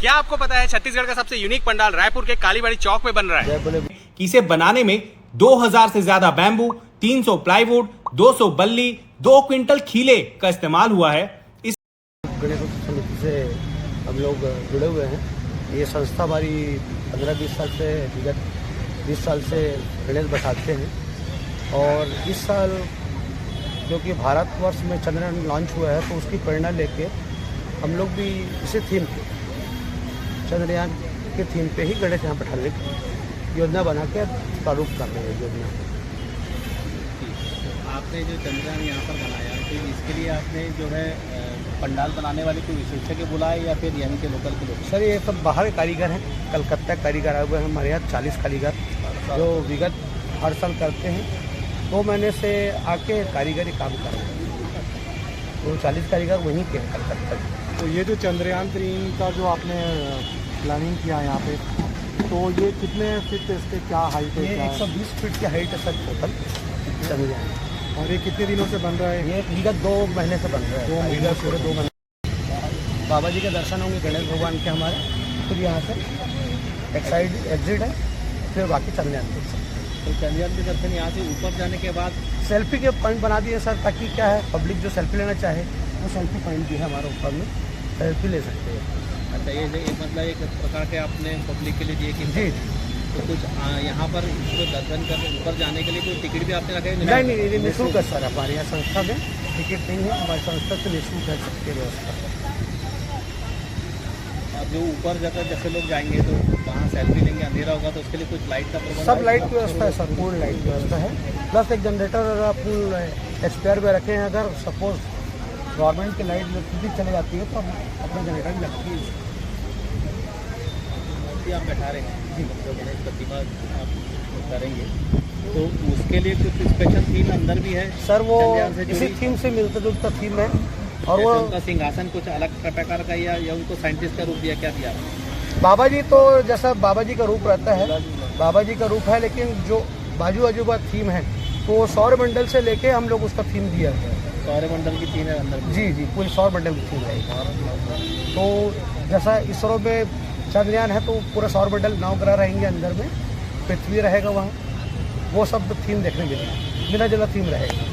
क्या आपको पता है छत्तीसगढ़ का सबसे यूनिक पंडाल रायपुर के कालीबाड़ी चौक में बन रहा है कि इसे बनाने में 2000 से ज्यादा बैम्बू, 300 प्लाईवुड, 200 बल्ली, 2 क्विंटल खीले का इस्तेमाल हुआ है। इस गणेश समिति से हम लोग जुड़े हुए हैं। ये संस्था हमारी 15-20 साल से, विगत 20 साल से गणेश बैठाते हैं। और इस साल क्योंकि भारतवर्ष में चंद्रयान लॉन्च हुआ है तो उसकी प्रेरणा लेके हम लोग भी इसी थीम पे, चंद्रयान के थीम पे ही गणेश यहाँ बैठाने की योजना बना के प्रारूप कर रहे हैं योजना। आपने जो चंद्रयान यहाँ पर बनाया तो इसके लिए आपने जो है पंडाल बनाने वाले कोई विशेषज्ञ बुलाए या फिर यहीं के लोकल के लोग? सर ये सब बाहर के कारीगर हैं, कलकत्ता के कारीगर आए हुए हैं हमारे यहाँ 40 कारीगर जो विगत हर साल करते हैं। 2 महीने से आके कारीगरी काम कर रहे हैं। वो 40 कारीगर वहीं के हैं कलकत्ता के। तो ये जो चंद्रयान 3 का जो आपने प्लानिंग किया यहाँ पे, तो ये कितने फीट इसके क्या हाइट है? ये 120 फीट की हाइट है सर टोटल चंद्रयान। और ये कितने दिनों से बन रहा है? ये विगत 2 महीने से बन रहा है। 2 महीने पूरे 2 महीने। बाबा जी के दर्शन होंगे गणेश भगवान के हमारे। फिर यहाँ से एक साइड एग्जिट है, फिर बाकी चंद्रयान देख सकते हैं। तो चंद्रयान के दर्शन यहाँ से ऊपर जाने के बाद सेल्फी के पॉइंट बना दिए सर, ताकि क्या है पब्लिक जो सेल्फी लेना चाहे वो सेल्फी पॉइंट भी है हमारे ऊपर में, सेल्फी ले सकते हैं। अच्छा, ये मतलब एक प्रकार के आपने पब्लिक के लिए दिए कि जी तो कुछ यहाँ पर इसको दर्शन करने ऊपर जाने के लिए कोई टिकट भी आपने रखा है? नहीं, ये निःशुल्क है सर। हमारे यहाँ संस्था में टिकट नहीं है, हमारी संस्था से निःशुल्क है सबके व्यवस्था। अब जो ऊपर जाकर जैसे लोग जाएंगे तो वहाँ सेल्फी लेंगे, अंधेरा होगा तो उसके लिए कुछ लाइट का प्रबंध? सब लाइट की व्यवस्था है सर, पूर्ण लाइट की व्यवस्था है। प्लस एक जनरेटर अपन एक्सपायर में रखे हैं। अगर सपोज गवर्नमेंट की लाइट इलेक्ट्रिसिटी चली जाती है तो अपना जनरेटर भी लगती है। आप बैठा रहे हैं जी, जो गणेश प्रतिमा आप करेंगे तो उसके लिए कुछ स्पेशल थीम अंदर भी है सर? वो से इसी थीम से मिलता जुलता थीम है। और वो उनका सिंहासन कुछ अलग प्रकार का या उनको साइंटिस्ट का रूप दिया, क्या दिया? बाबा जी तो जैसा बाबा जी का रूप रहता है, बाबा जी का रूप है, लेकिन जो बाजू अजूबा थीम है तो सौर मंडल से लेके हम लोग उसका थीम दिया है। सौर मंडल की थीम है अंदर? जी, पूरी सौर मंडल की थीम है। तो जैसा इसरो में चंद्रयान है तो पूरा सौर मंडल 9 ग्रह रहेंगे अंदर में, पृथ्वी रहेगा वहाँ, वो सब थीम देखने के लिए मिला जुला थीम रहेगा।